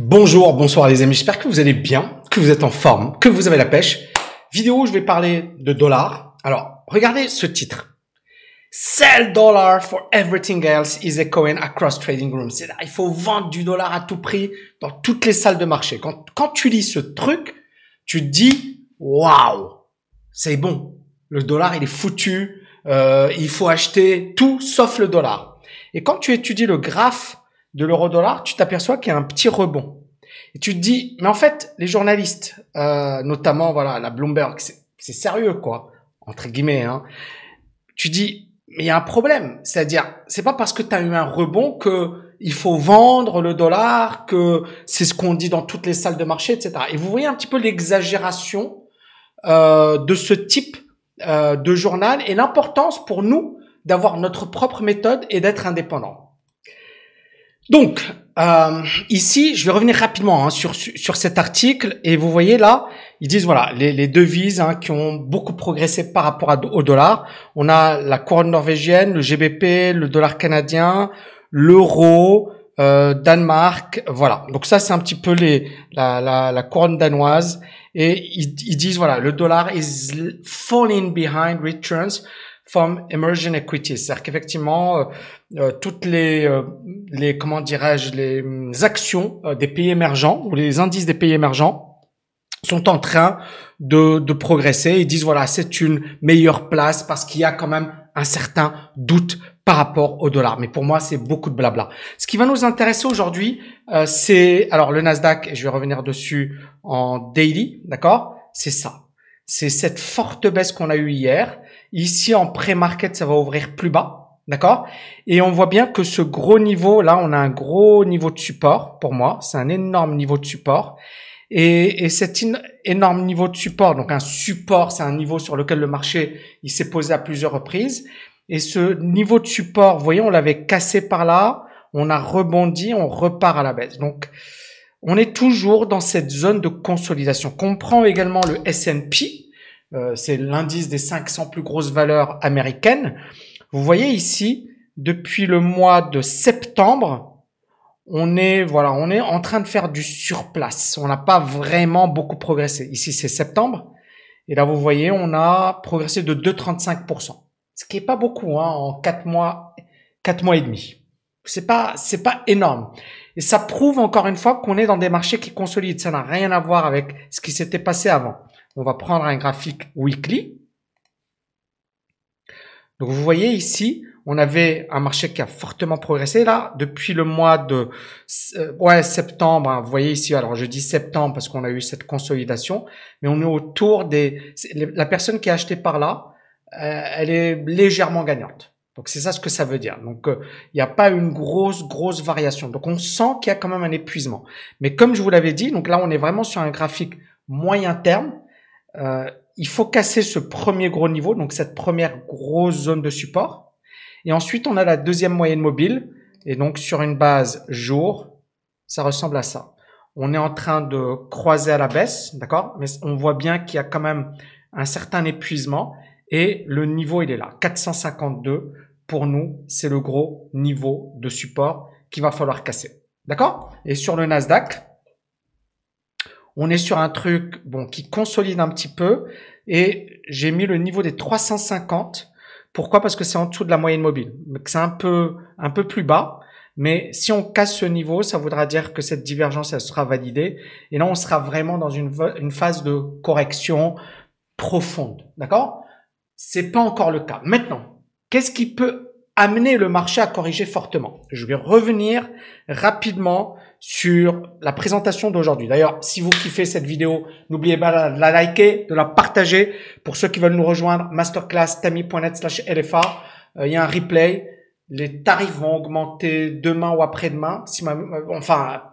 Bonjour, bonsoir les amis, j'espère que vous allez bien, que vous êtes en forme, que vous avez la pêche. Vidéo où je vais parler de dollars. Alors, regardez ce titre. Sell dollar for everything else is echoing across trading rooms. C'est-à-dire, il faut vendre du dollar à tout prix dans toutes les salles de marché. Quand tu lis ce truc, tu te dis, waouh, c'est bon. Le dollar, il est foutu. Il faut acheter tout sauf le dollar. Et quand tu étudies le graphe de l'euro-dollar, tu t'aperçois qu'il y a un petit rebond. Et tu te dis, mais en fait, les journalistes, notamment, voilà, la Bloomberg, c'est sérieux, quoi, entre guillemets, hein. Tu dis, mais il y a un problème. C'est-à-dire, c'est pas parce que tu as eu un rebond que il faut vendre le dollar, que c'est ce qu'on dit dans toutes les salles de marché, etc. Et vous voyez un petit peu l'exagération de ce type de journal et l'importance pour nous d'avoir notre propre méthode et d'être indépendant. Donc, ici, je vais revenir rapidement sur cet article et vous voyez là, ils disent voilà, les devises qui ont beaucoup progressé par rapport au dollar. On a la couronne norvégienne, le GBP, le dollar canadien, l'euro, Danemark, voilà. Donc ça, c'est un petit peu la couronne danoise et ils disent voilà, le dollar is falling behind returns from emerging equities, c'est-à-dire qu'effectivement toutes les comment dirais-je les actions des pays émergents ou les indices des pays émergents sont en train de progresser. Ils disent voilà, c'est une meilleure place parce qu'il y a quand même un certain doute par rapport au dollar. Mais pour moi, c'est beaucoup de blabla. Ce qui va nous intéresser aujourd'hui, c'est alors le Nasdaq, et je vais revenir dessus en daily, d'accord? C'est ça. C'est cette forte baisse qu'on a eue hier. Ici, en pré-market, ça va ouvrir plus bas, d'accord? Et on voit bien que ce gros niveau, là, on a un gros niveau de support, pour moi. C'est un énorme niveau de support. Et cet énorme niveau de support, donc un support, c'est un niveau sur lequel le marché, il s'est posé à plusieurs reprises. Et ce niveau de support, vous voyez, on l'avait cassé par là, on a rebondi, on repart à la baisse. Donc, on est toujours dans cette zone de consolidation. On prend également le S&P, c'est l'indice des 500 plus grosses valeurs américaines. Vous voyez ici, depuis le mois de septembre, on est en train de faire du surplace. On n'a pas vraiment beaucoup progressé. Ici, c'est septembre. Et là, vous voyez, on a progressé de 2,35%. Ce qui est pas beaucoup, en 4 mois et demi. C'est pas énorme. Et ça prouve encore une fois qu'on est dans des marchés qui consolident. Ça n'a rien à voir avec ce qui s'était passé avant. On va prendre un graphique weekly. Donc, vous voyez ici, on avait un marché qui a fortement progressé là depuis le mois de septembre. Vous voyez ici, alors je dis septembre parce qu'on a eu cette consolidation, mais on est autour la personne qui a acheté par là, elle est légèrement gagnante. Donc, c'est ça ce que ça veut dire. Donc, il n'y a pas une grosse variation. Donc, on sent qu'il y a quand même un épuisement. Mais comme je vous l'avais dit, donc là, on est vraiment sur un graphique moyen terme. Il faut casser ce premier gros niveau, donc cette première grosse zone de support. Et ensuite, on a la deuxième moyenne mobile. Et donc, sur une base jour, ça ressemble à ça. On est en train de croiser à la baisse, d'accord? Mais on voit bien qu'il y a quand même un certain épuisement. Et le niveau, il est là. 452, pour nous, c'est le gros niveau de support qu'il va falloir casser. D'accord? Et sur le Nasdaq, on est sur un truc qui consolide un petit peu. Et j'ai mis le niveau des 350. Pourquoi? Parce que c'est en dessous de la moyenne mobile. C'est un peu plus bas. Mais si on casse ce niveau, ça voudra dire que cette divergence, elle sera validée. Et là, on sera vraiment dans une phase de correction profonde. D'accord? C'est pas encore le cas. Maintenant, qu'est-ce qui peut amener le marché à corriger fortement? Je vais revenir rapidement sur la présentation d'aujourd'hui. D'ailleurs, si vous kiffez cette vidéo, n'oubliez pas de la liker, de la partager. Pour ceux qui veulent nous rejoindre, masterclass tami.net/LFA. Il y a un replay. Les tarifs vont augmenter demain ou après-demain,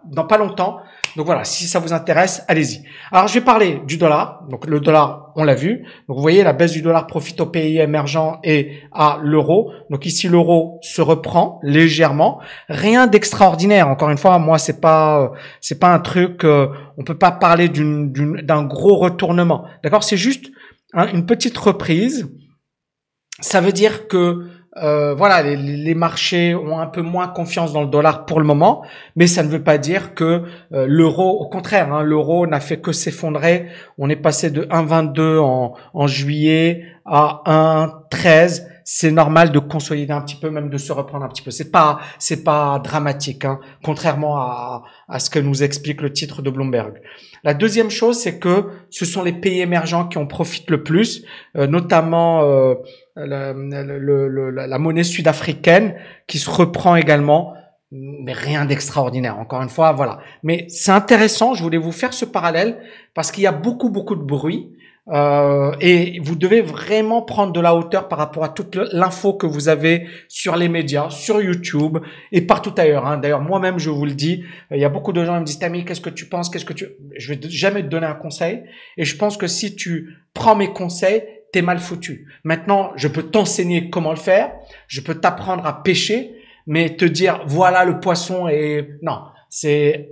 dans pas longtemps. Donc voilà, si ça vous intéresse, allez-y. Alors, je vais parler du dollar. Donc, le dollar, on l'a vu. Donc, vous voyez, la baisse du dollar profite aux pays émergents et à l'euro. Donc, ici, l'euro se reprend légèrement. Rien d'extraordinaire. Encore une fois, moi, c'est pas un truc, on peut pas parler d'un gros retournement. D'accord? C'est juste une petite reprise. Ça veut dire que voilà, les marchés ont un peu moins confiance dans le dollar pour le moment, mais ça ne veut pas dire que l'euro, au contraire, hein, l'euro n'a fait que s'effondrer. On est passé de 1,22 en juillet à 1,13. C'est normal de consolider un petit peu, même de se reprendre un petit peu. C'est pas dramatique, hein, contrairement à ce que nous explique le titre de Bloomberg. La deuxième chose, c'est que ce sont les pays émergents qui en profitent le plus, notamment la monnaie sud-africaine qui se reprend également, mais rien d'extraordinaire. Encore une fois, voilà. Mais c'est intéressant. Je voulais vous faire ce parallèle parce qu'il y a beaucoup de bruit. Et vous devez vraiment prendre de la hauteur par rapport à toute l'info que vous avez sur les médias, sur YouTube et partout ailleurs. Hein. D'ailleurs, moi-même, je vous le dis, il y a beaucoup de gens qui me disent « Tammy, qu'est-ce que tu penses ? Je vais jamais te donner un conseil. Et je pense que si tu prends mes conseils, t'es mal foutu. Maintenant, je peux t'enseigner comment le faire. Je peux t'apprendre à pêcher, mais te dire « Voilà le poisson » et non, c'est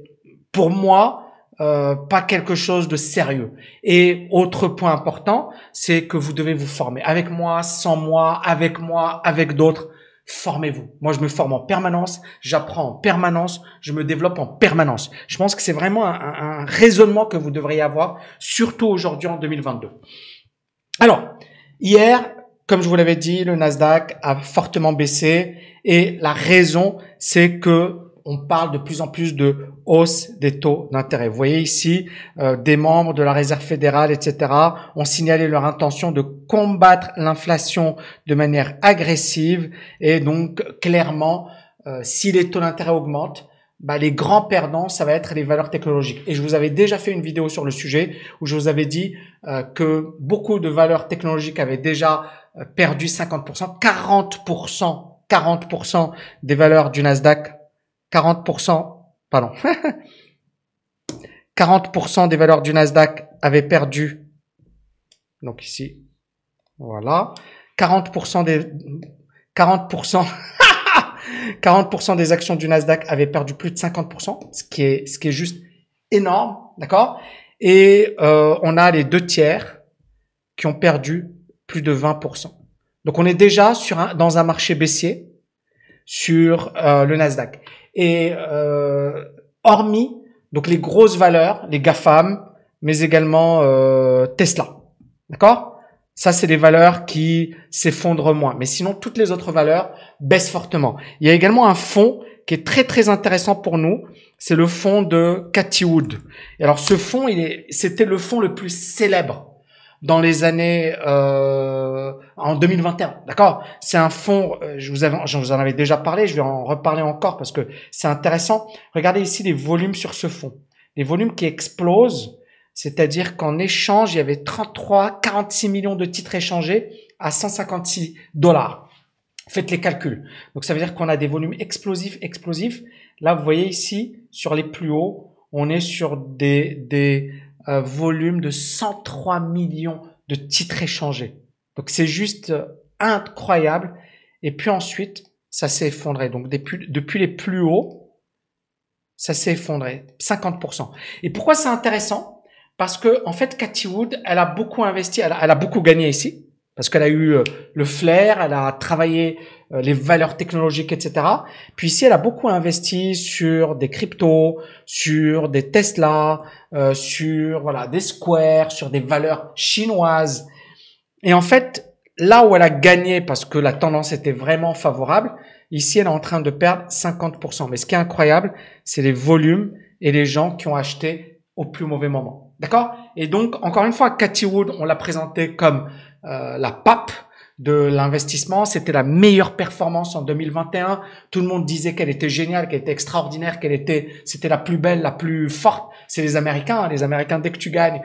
pour moi pas quelque chose de sérieux. Et autre point important, c'est que vous devez vous former. Avec moi, sans moi, avec d'autres, formez-vous. Moi, je me forme en permanence, j'apprends en permanence, je me développe en permanence. Je pense que c'est vraiment un raisonnement que vous devriez avoir, surtout aujourd'hui en 2022. Alors, hier, comme je vous l'avais dit, le Nasdaq a fortement baissé et la raison, c'est que on parle de plus en plus de hausse des taux d'intérêt. Vous voyez ici, des membres de la Réserve fédérale, etc., ont signalé leur intention de combattre l'inflation de manière agressive. Et donc, clairement, si les taux d'intérêt augmentent, les grands perdants, ça va être les valeurs technologiques. Et je vous avais déjà fait une vidéo sur le sujet où je vous avais dit que beaucoup de valeurs technologiques avaient déjà perdu 50%, 40% des valeurs du Nasdaq 40% des valeurs du Nasdaq avaient perdu. Donc ici, voilà. 40% des actions du Nasdaq avaient perdu plus de 50%, ce qui est juste énorme, d'accord? Et on a les 2/3 qui ont perdu plus de 20%. Donc on est déjà dans un marché baissier sur le Nasdaq. Et hormis donc les grosses valeurs, les GAFAM, mais également Tesla, d'accord? Ça, c'est des valeurs qui s'effondrent moins. Mais sinon, toutes les autres valeurs baissent fortement. Il y a également un fonds qui est très intéressant pour nous. C'est le fonds de Cathie Wood. Et alors, ce fonds, c'était le fonds le plus célèbre dans les années en 2021, d'accord? C'est un fonds, je vous en avais déjà parlé, je vais en reparler encore parce que c'est intéressant. Regardez ici les volumes sur ce fonds. Les volumes qui explosent, c'est-à-dire qu'en échange, il y avait 46 millions de titres échangés à $156. Faites les calculs. Donc ça veut dire qu'on a des volumes explosifs. Là, vous voyez ici, sur les plus hauts, on est sur des volume de 103 millions de titres échangés. Donc c'est juste incroyable. Et puis ensuite, ça s'est effondré. Donc depuis les plus hauts, ça s'est effondré, 50%. Et pourquoi c'est intéressant? Parce que en fait, Cathie Wood, elle a beaucoup investi, elle a beaucoup gagné ici, parce qu'elle a eu le flair, elle a travaillé les valeurs technologiques, etc. Puis ici, elle a beaucoup investi sur des cryptos, sur des Tesla, sur des Square, sur des valeurs chinoises. Et en fait, là où elle a gagné, parce que la tendance était vraiment favorable, ici, elle est en train de perdre 50%. Mais ce qui est incroyable, c'est les volumes et les gens qui ont acheté au plus mauvais moment. D'accord? Et donc, encore une fois, Cathie Wood, on l'a présenté comme la pape de l'investissement. C'était la meilleure performance en 2021. Tout le monde disait qu'elle était géniale, qu'elle était extraordinaire, c'était la plus belle, la plus forte. C'est les Américains. Hein. Les Américains, dès que tu gagnes,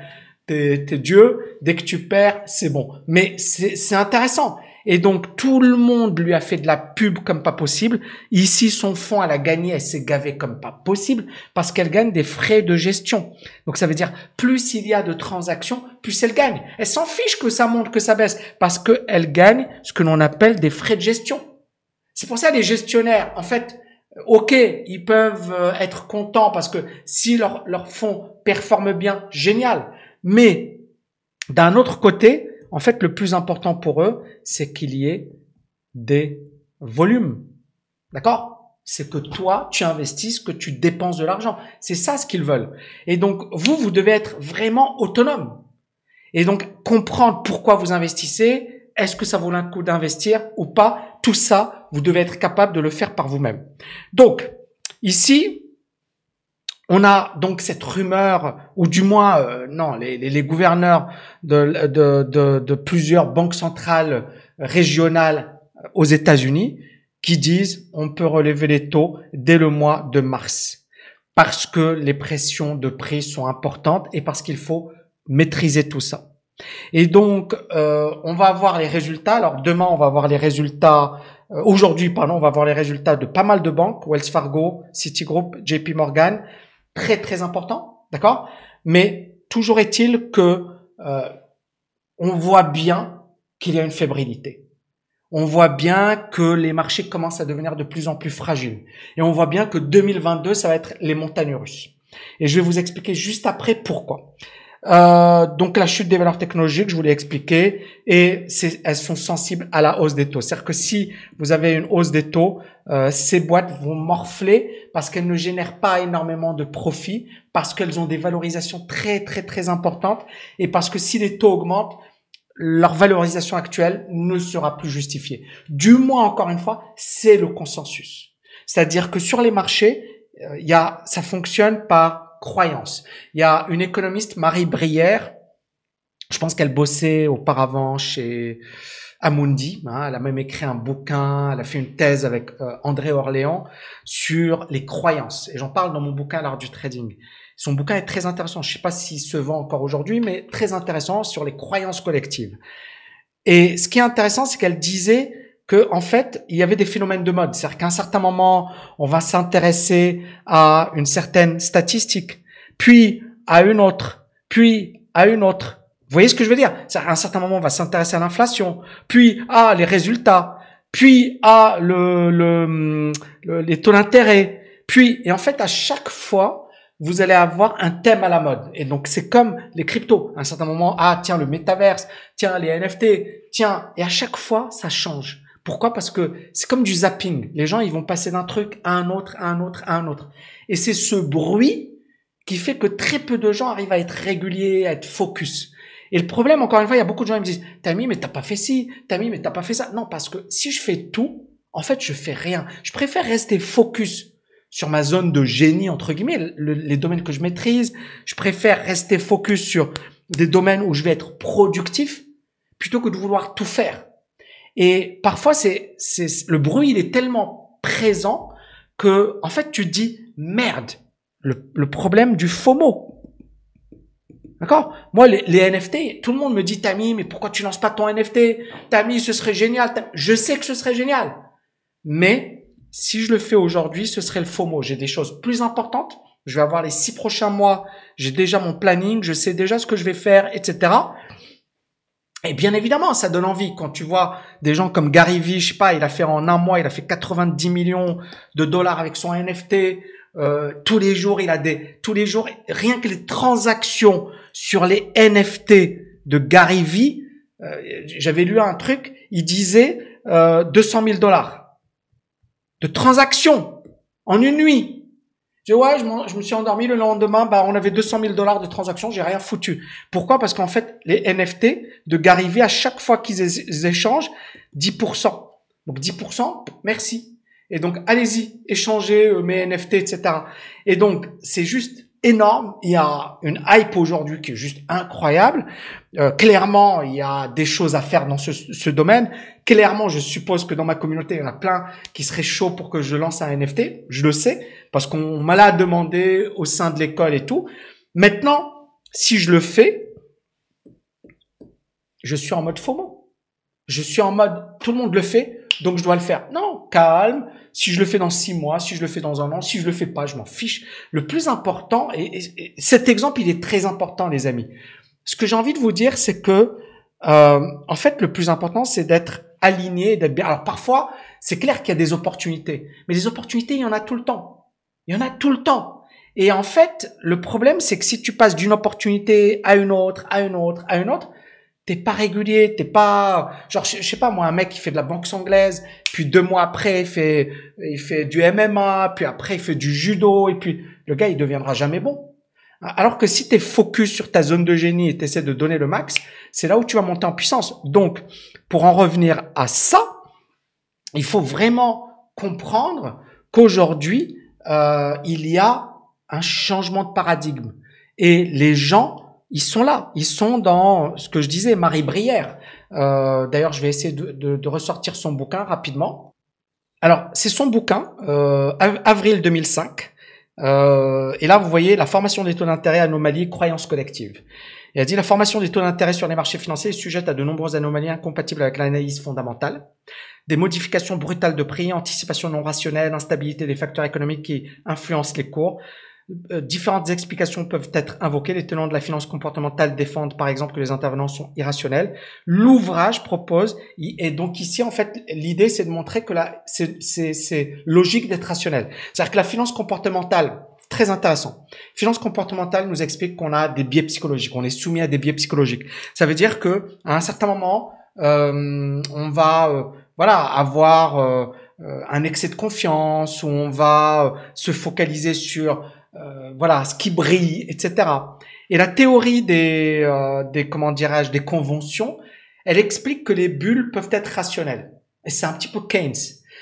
t'es Dieu. Dès que tu perds, c'est bon. Mais c'est intéressant. Et donc, tout le monde lui a fait de la pub comme pas possible. Ici, son fonds, elle a gagné, elle s'est gavée comme pas possible parce qu'elle gagne des frais de gestion. Donc, ça veut dire, plus il y a de transactions, plus elle gagne. Elle s'en fiche que ça monte, que ça baisse parce qu'elle gagne ce que l'on appelle des frais de gestion. C'est pour ça les gestionnaires, en fait, ok, ils peuvent être contents parce que si leur fonds performe bien, génial. Mais d'un autre côté, en fait, le plus important pour eux, c'est qu'il y ait des volumes. D'accord? C'est que toi, tu investisses, que tu dépenses de l'argent. C'est ça ce qu'ils veulent. Et donc, vous devez être vraiment autonome. Et donc, comprendre pourquoi vous investissez, est-ce que ça vaut le coup d'investir ou pas? Tout ça, vous devez être capable de le faire par vous-même. Donc, ici, on a donc cette rumeur, ou du moins, non, les gouverneurs de plusieurs banques centrales régionales aux États-Unis qui disent on peut relever les taux dès le mois de mars parce que les pressions de prix sont importantes et parce qu'il faut maîtriser tout ça. Et donc, on va avoir les résultats. Alors, demain, on va avoir les résultats. Aujourd'hui, pardon, on va avoir les résultats de pas mal de banques, Wells Fargo, Citigroup, JP Morgan, très très important, d'accord. Mais toujours est-il que on voit bien qu'il y a une fébrilité. On voit bien que les marchés commencent à devenir de plus en plus fragiles. Et on voit bien que 2022, ça va être les montagnes russes. Et je vais vous expliquer juste après pourquoi. Donc la chute des valeurs technologiques, je vous l'ai expliqué, et elles sont sensibles à la hausse des taux. C'est-à-dire que si vous avez une hausse des taux, ces boîtes vont morfler parce qu'elles ne génèrent pas énormément de profits, parce qu'elles ont des valorisations très très très importantes, et parce que si les taux augmentent, leur valorisation actuelle ne sera plus justifiée. Du moins, encore une fois, c'est le consensus. C'est-à-dire que sur les marchés, ça fonctionne par croyance. Il y a une économiste, Marie Brière, je pense qu'elle bossait auparavant chez Amundi, hein, elle a même écrit un bouquin, elle a fait une thèse avec André Orléans sur les croyances. Et j'en parle dans mon bouquin L'art du trading. Son bouquin est très intéressant. Je ne sais pas s'il se vend encore aujourd'hui, mais très intéressant sur les croyances collectives. Et ce qui est intéressant, c'est qu'elle disait que, en fait, il y avait des phénomènes de mode. C'est-à-dire qu'à un certain moment, on va s'intéresser à une certaine statistique, puis à une autre, puis à une autre. Vous voyez ce que je veux dire? C'est-à-dire qu'à un certain moment, on va s'intéresser à l'inflation, puis à les résultats, puis à les taux d'intérêt, puis, et en fait, à chaque fois, vous allez avoir un thème à la mode. Et donc, c'est comme les cryptos. À un certain moment, tiens, le métaverse, tiens, les NFT, tiens. Et à chaque fois, ça change. Pourquoi? Parce que c'est comme du zapping. Les gens, ils vont passer d'un truc à un autre, à un autre, à un autre. Et c'est ce bruit qui fait que très peu de gens arrivent à être réguliers, à être focus. Et le problème, encore une fois, il y a beaucoup de gens qui me disent, Tammy, mais t'as pas fait ci, Tammy, mais t'as pas fait ça. Non, parce que si je fais tout, en fait, je fais rien. Je préfère rester focus sur ma zone de génie, entre guillemets, les domaines que je maîtrise. Je préfère rester focus sur des domaines où je vais être productif plutôt que de vouloir tout faire. Et parfois, le bruit, il est tellement présent que, en fait, tu te dis, merde, le problème du FOMO. D'accord? Moi, les NFT, tout le monde me dit, Tammy, mais pourquoi tu lances pas ton NFT? Tammy, ce serait génial. Je sais que ce serait génial. Mais, si je le fais aujourd'hui, ce serait le FOMO. J'ai des choses plus importantes. Je vais avoir les 6 prochains mois. J'ai déjà mon planning. Je sais déjà ce que je vais faire, etc. Et bien évidemment, ça donne envie. Quand tu vois des gens comme Gary Vee, je sais pas, il a fait en un mois, il a fait 90 millions de dollars avec son NFT. Tous les jours, rien que les transactions sur les NFT de Gary Vee, j'avais lu un truc, il disait 200 000 dollars. De transactions en une nuit. Je dis, ouais, je me suis endormi le lendemain, on avait 200 000 dollars de transactions, j'ai rien foutu. Pourquoi? Parce qu'en fait, les NFT de Gary Vee, à chaque fois qu'ils échangent, 10%. Donc 10%, merci. Et donc, allez-y, échangez mes NFT, etc. Et donc, c'est juste énorme. Il y a une hype aujourd'hui qui est juste incroyable. Clairement, il y a des choses à faire dans ce domaine. Clairement, je suppose que dans ma communauté, il y en a plein qui seraient chauds pour que je lance un NFT. Je le sais, parce qu'on m'a l'a demandé au sein de l'école et tout. Maintenant, si je le fais, je suis en mode FOMO. Je suis en mode, tout le monde le fait, donc je dois le faire. Non, calme. Si je le fais dans 6 mois, si je le fais dans un an, si je le fais pas, je m'en fiche. Le plus important, et cet exemple, il est très important, les amis. Ce que j'ai envie de vous dire, c'est que, en fait, le plus important, c'est d'être aligné, d'être bien. Alors, parfois, c'est clair qu'il y a des opportunités. Mais les opportunités, il y en a tout le temps. Il y en a tout le temps. Et en fait, le problème, c'est que si tu passes d'une opportunité à une autre, à une autre, à une autre, t'es pas régulier, t'es pas, genre, je sais pas, moi, un mec qui fait de la boxe anglaise, puis 2 mois après, il fait du MMA, puis après, il fait du judo, et puis, le gars, il deviendra jamais bon. Alors que si t'es focus sur ta zone de génie et t'essaies de donner le max, c'est là où tu vas monter en puissance. Donc, pour en revenir à ça, il faut vraiment comprendre qu'aujourd'hui, il y a un changement de paradigme. Et les gens, ils sont là. Ils sont dans ce que je disais, Marie Brière. D'ailleurs, je vais essayer de ressortir son bouquin rapidement. Alors, c'est son bouquin, avril 2005. Et là, vous voyez la formation des taux d'intérêt, anomalies, croyances collectives. Et elle dit la formation des taux d'intérêt sur les marchés financiers est sujette à de nombreuses anomalies incompatibles avec l'analyse fondamentale. Des modifications brutales de prix, anticipation non rationnelle, instabilité des facteurs économiques qui influencent les cours. Différentes explications peuvent être invoquées. Les tenants de la finance comportementale défendent par exemple que les intervenants sont irrationnels. L'ouvrage propose, et donc ici en fait l'idée c'est de montrer que là c'est logique d'être rationnel. C'est-à-dire que la finance comportementale, très intéressant. Finance comportementale nous explique qu'on a des biais psychologiques, on est soumis à des biais psychologiques. Ça veut dire que à un certain moment on va voilà avoir un excès de confiance, ou on va se focaliser sur voilà, ce qui brille, etc. Et la théorie des comment dirais-je, des conventions, elle explique que les bulles peuvent être rationnelles. Et c'est un petit peu Keynes.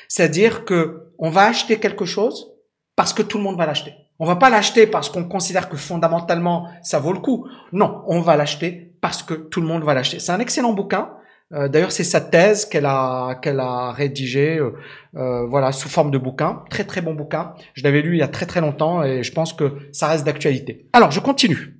C'est-à-dire que on va acheter quelque chose parce que tout le monde va l'acheter. On va pas l'acheter parce qu'on considère que fondamentalement ça vaut le coup. Non, on va l'acheter parce que tout le monde va l'acheter. C'est un excellent bouquin. D'ailleurs, c'est sa thèse qu'elle a rédigée, voilà, sous forme de bouquin. Très très bon bouquin. Je l'avais lu il y a très très longtemps et je pense que ça reste d'actualité. Alors, je continue.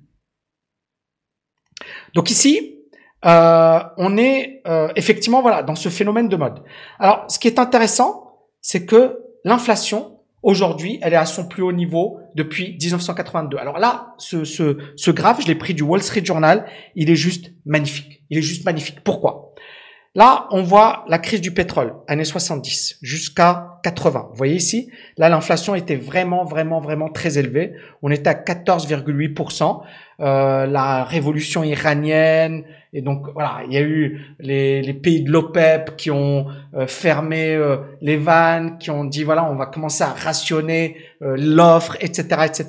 Donc ici, on est effectivement voilà dans ce phénomène de mode. Alors, ce qui est intéressant, c'est que l'inflation aujourd'hui, elle est à son plus haut niveau depuis 1982. Alors là, ce graphe, je l'ai pris du Wall Street Journal. Il est juste magnifique. Il est juste magnifique. Pourquoi? Là, on voit la crise du pétrole, années 70 jusqu'à 80. Vous voyez ici, là, l'inflation était vraiment très élevée. On était à 14,8%. La révolution iranienne, et donc voilà, il y a eu les pays de l'OPEP qui ont fermé les vannes, qui ont dit voilà, on va commencer à rationner l'offre, etc.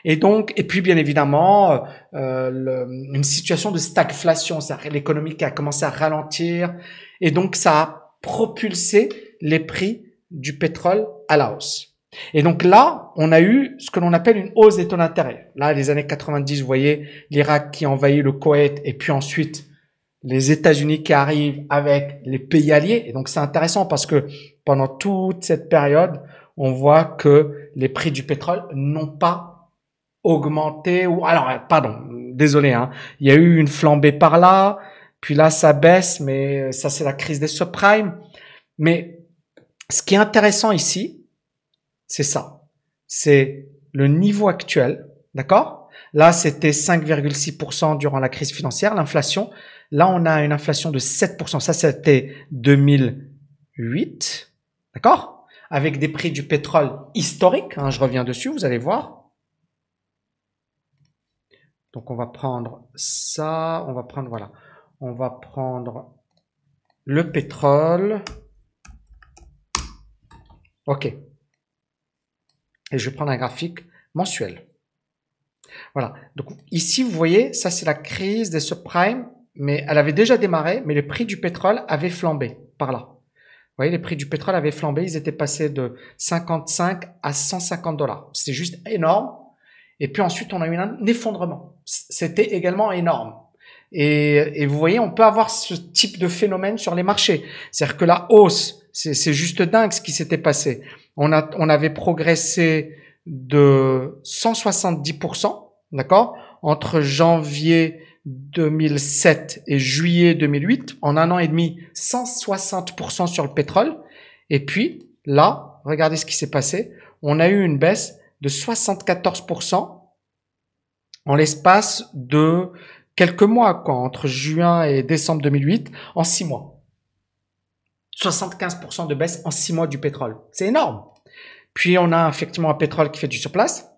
Et donc, et puis bien évidemment, une situation de stagflation, c'est-à-dire l'économie qui a commencé à ralentir, et donc ça a propulsé les prix du pétrole à la hausse. Et donc là, on a eu ce que l'on appelle une hausse des taux d'intérêt. Là, les années 90, vous voyez, l'Irak qui envahit le Koweït, et puis ensuite les États-Unis qui arrivent avec les pays alliés. Et donc c'est intéressant parce que pendant toute cette période, on voit que les prix du pétrole n'ont pas augmenté, ou alors pardon, désolé, hein, il y a eu une flambée par là, puis là ça baisse, mais ça c'est la crise des subprimes. Mais ce qui est intéressant ici, c'est ça. C'est le niveau actuel, d'accord? Là, c'était 5,6% durant la crise financière, l'inflation. Là, on a une inflation de 7%. Ça, c'était 2008, d'accord? Avec des prix du pétrole historiques, hein, je reviens dessus, vous allez voir. Donc, on va prendre ça, on va prendre, voilà. On va prendre le pétrole. OK. Et je vais prendre un graphique mensuel. Voilà. Donc ici, vous voyez, ça c'est la crise des subprimes, mais elle avait déjà démarré, mais les prix du pétrole avaient flambé par là. Vous voyez, les prix du pétrole avaient flambé, ils étaient passés de 55 à 150 $. C'était juste énorme. Et puis ensuite, on a eu un effondrement. C'était également énorme. Et vous voyez, on peut avoir ce type de phénomène sur les marchés. C'est-à-dire que la hausse, c'est juste dingue ce qui s'était passé. On avait progressé de 170%, d'accord, entre janvier 2007 et juillet 2008. En un an et demi, 160% sur le pétrole. Et puis, là, regardez ce qui s'est passé. On a eu une baisse de 74% en l'espace de quelques mois, quoi, entre juin et décembre 2008, en 6 mois. 75% de baisse en 6 mois du pétrole. C'est énorme. Puis, on a effectivement un pétrole qui fait du surplace.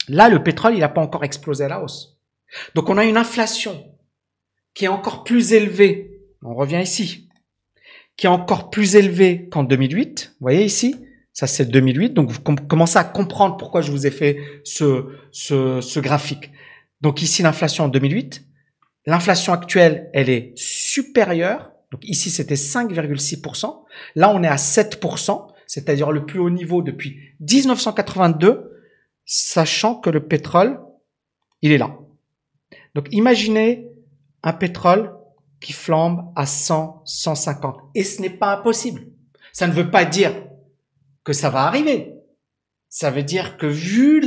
Là, le pétrole, il n'a pas encore explosé à la hausse. Donc, on a une inflation qui est encore plus élevé, on revient ici, qui est encore plus élevé qu'en 2008, vous voyez ici, ça c'est 2008, donc vous commencez à comprendre pourquoi je vous ai fait ce graphique. Donc ici l'inflation en 2008, l'inflation actuelle elle est supérieure, donc ici c'était 5,6%, là on est à 7%, c'est-à-dire le plus haut niveau depuis 1982, sachant que le pétrole, il est là. Donc imaginez un pétrole qui flambe à 100, 150. Et ce n'est pas impossible. Ça ne veut pas dire que ça va arriver. Ça veut dire que vu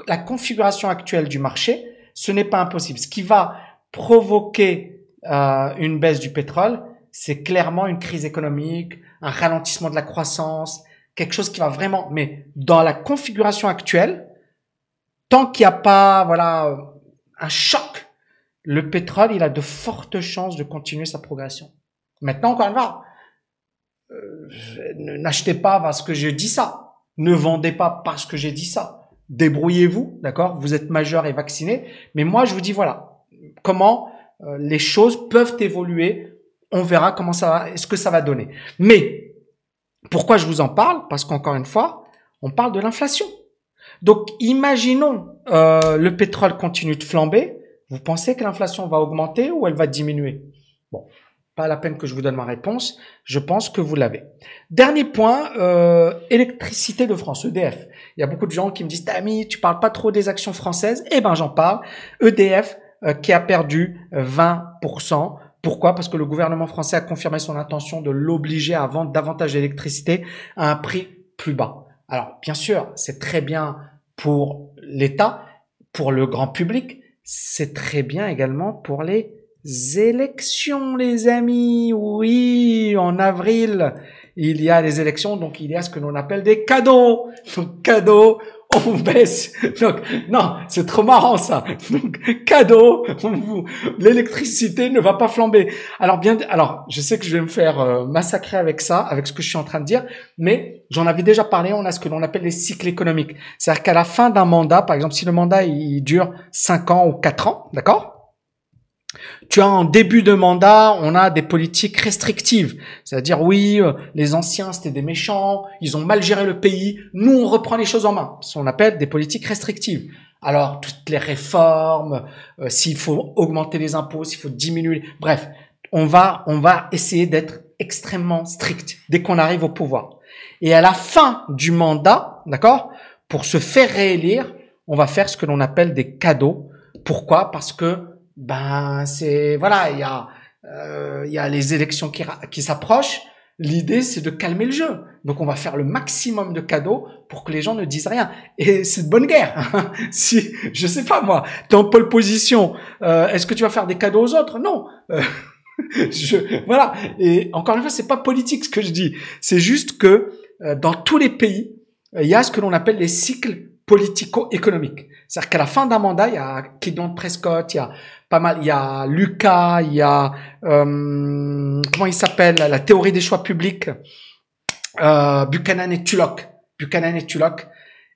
la configuration actuelle du marché, ce n'est pas impossible. Ce qui va provoquer une baisse du pétrole, c'est clairement une crise économique, un ralentissement de la croissance, quelque chose qui va vraiment... Mais dans la configuration actuelle, tant qu'il n'y a pas un choc, le pétrole, il a de fortes chances de continuer sa progression. Maintenant, encore une fois, n'achetez pas parce que j'ai dit ça. Ne vendez pas parce que j'ai dit ça. Débrouillez-vous, d'accord? Vous êtes majeur et vacciné. Mais moi, je vous dis, voilà, comment les choses peuvent évoluer. On verra comment ça va, ce que ça va donner. Mais, pourquoi je vous en parle? Parce qu'encore une fois, on parle de l'inflation. Donc, imaginons le pétrole continue de flamber. Vous pensez que l'inflation va augmenter ou elle va diminuer? Bon, pas la peine que je vous donne ma réponse. Je pense que vous l'avez. Dernier point, électricité de France, EDF. Il y a beaucoup de gens qui me disent « Tami, tu parles pas trop des actions françaises ?» Eh ben, j'en parle. EDF qui a perdu 20%. Pourquoi? Parce que le gouvernement français a confirmé son intention de l'obliger à vendre davantage d'électricité à un prix plus bas. Alors, bien sûr, c'est très bien pour l'État, pour le grand public, c'est très bien également pour les élections, les amis. Oui, en avril, il y a les élections, donc il y a ce que l'on appelle des cadeaux. Donc, cadeaux, on baisse. Donc, non, c'est trop marrant ça. Donc, cadeau, l'électricité ne va pas flamber. Alors, je sais que je vais me faire massacrer avec ça, avec ce que je suis en train de dire, mais j'en avais déjà parlé, on a ce que l'on appelle les cycles économiques. C'est-à-dire qu'à la fin d'un mandat, par exemple, si le mandat il dure 5 ans ou 4 ans, d'accord? Tu as en début de mandat, on a des politiques restrictives. C'est-à-dire, oui, les anciens, c'était des méchants, ils ont mal géré le pays. Nous, on reprend les choses en main. Ce qu'on appelle des politiques restrictives. Alors, toutes les réformes, s'il faut augmenter les impôts, s'il faut diminuer... Bref, on va essayer d'être extrêmement strict dès qu'on arrive au pouvoir. Et à la fin du mandat, d'accord, pour se faire réélire, on va faire ce que l'on appelle des cadeaux. Pourquoi? Parce que il y a les élections qui s'approchent. L'idée, c'est de calmer le jeu. Donc, on va faire le maximum de cadeaux pour que les gens ne disent rien. Et c'est de bonne guerre. Si, je sais pas moi, t'es en pole position, est-ce que tu vas faire des cadeaux aux autres? Non. Voilà. Et encore une fois, c'est pas politique ce que je dis. C'est juste que dans tous les pays, il y a ce que l'on appelle les cycles politico-économiques. C'est-à-dire qu'à la fin d'un mandat, il y a Cleveland Prescott, il y a pas mal, il y a Lucas, il y a comment il s'appelle, la théorie des choix publics, Buchanan et Tulloch.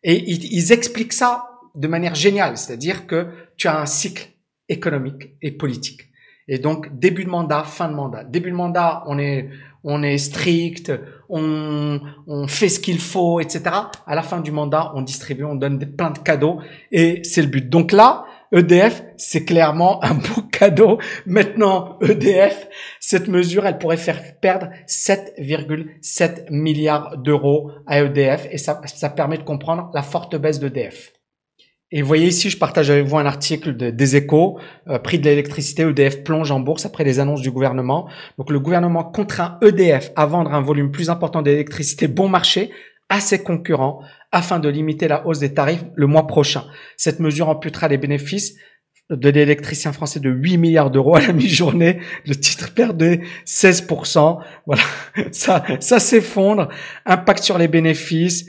Et ils expliquent ça de manière géniale, c'est-à-dire que tu as un cycle économique et politique. Et donc début de mandat, fin de mandat. Début de mandat, on est strict, on fait ce qu'il faut, etc. À la fin du mandat, on distribue, on donne plein de cadeaux et c'est le but. Donc là, EDF, c'est clairement un beau cadeau. Maintenant, EDF, cette mesure, elle pourrait faire perdre 7,7 milliards d'euros à EDF et ça permet de comprendre la forte baisse d'EDF. Et vous voyez ici, je partage avec vous un article des Échos, prix de l'électricité, EDF plonge en bourse après les annonces du gouvernement. Donc le gouvernement contraint EDF à vendre un volume plus important d'électricité bon marché à ses concurrents afin de limiter la hausse des tarifs le mois prochain. Cette mesure amputera les bénéfices de l'électricien français de 8 milliards d'euros à la mi-journée. Le titre perdait 16%. Voilà, ça s'effondre. Impact sur les bénéfices.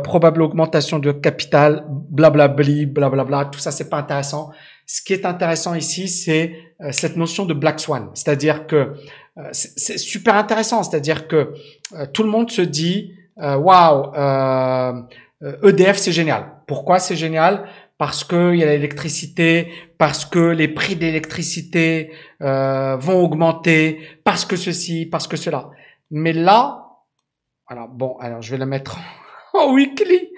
Probable augmentation de capital, blablabla, tout ça c'est pas intéressant. Ce qui est intéressant ici, c'est cette notion de Black Swan, c'est-à-dire que c'est super intéressant, c'est-à-dire que tout le monde se dit waouh, EDF c'est génial. Pourquoi c'est génial? parce que il y a l'électricité, parce que les prix de l'électricité vont augmenter, parce que ceci, parce que cela. Mais là, alors bon, alors je vais la mettre en weekly.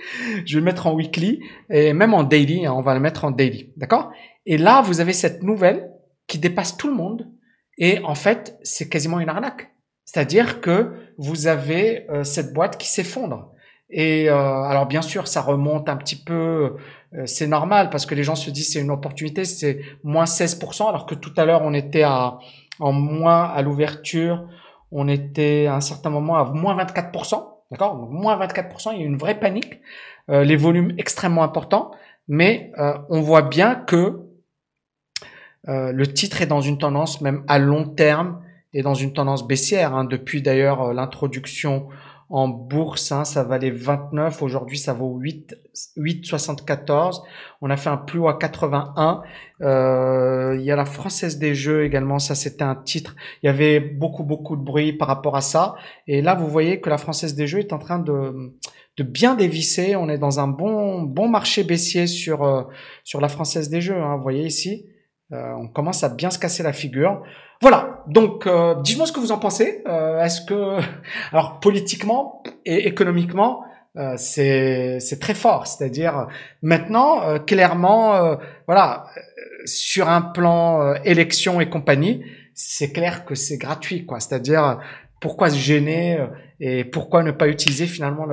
Je vais le mettre en weekly et même en daily. Hein, on va le mettre en daily, d'accord? Et là, vous avez cette nouvelle qui dépasse tout le monde. Et en fait, c'est quasiment une arnaque. C'est-à-dire que vous avez cette boîte qui s'effondre. Et alors bien sûr, ça remonte un petit peu, c'est normal parce que les gens se disent c'est une opportunité, c'est moins 16%, alors que tout à l'heure on était en moins à l'ouverture, on était à un certain moment à moins 24%, d'accord? Donc moins 24%, il y a une vraie panique, les volumes extrêmement importants, mais on voit bien que le titre est dans une tendance même à long terme et dans une tendance baissière. Hein, depuis d'ailleurs l'introduction en bourse, hein, ça valait 29. Aujourd'hui, ça vaut 8,74. On a fait un plus haut à 81. Il y a la Française des Jeux également. Ça, c'était un titre. Il y avait beaucoup de bruit par rapport à ça. Et là, vous voyez que la Française des Jeux est en train de bien dévisser. On est dans un bon marché baissier sur la Française des Jeux. Hein, vous voyez ici. On commence à bien se casser la figure. Voilà, donc dites-moi ce que vous en pensez. Est-ce que, alors politiquement et économiquement, c'est très fort. C'est-à-dire maintenant, clairement, voilà, sur un plan élection et compagnie, c'est clair que c'est gratuit, quoi. C'est-à-dire pourquoi se gêner et pourquoi ne pas utiliser finalement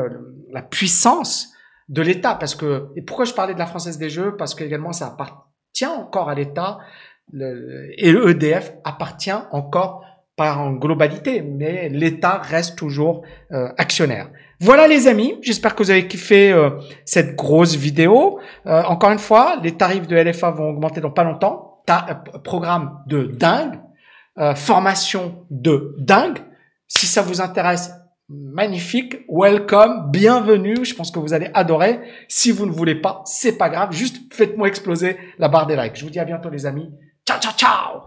la puissance de l'État? Parce que, et pourquoi je parlais de la Française des Jeux? Parce que également ça appartient encore à l'État. Et le EDF appartient encore pas en globalité, mais l'État reste toujours actionnaire. Voilà les amis, j'espère que vous avez kiffé cette grosse vidéo. Encore une fois, les tarifs de LFA vont augmenter dans pas longtemps. Programme de dingue, formation de dingue. Si ça vous intéresse, magnifique, welcome, bienvenue. Je pense que vous allez adorer. Si vous ne voulez pas, c'est pas grave. Juste faites-moi exploser la barre des likes. Je vous dis à bientôt les amis. Ciao, ciao, ciao!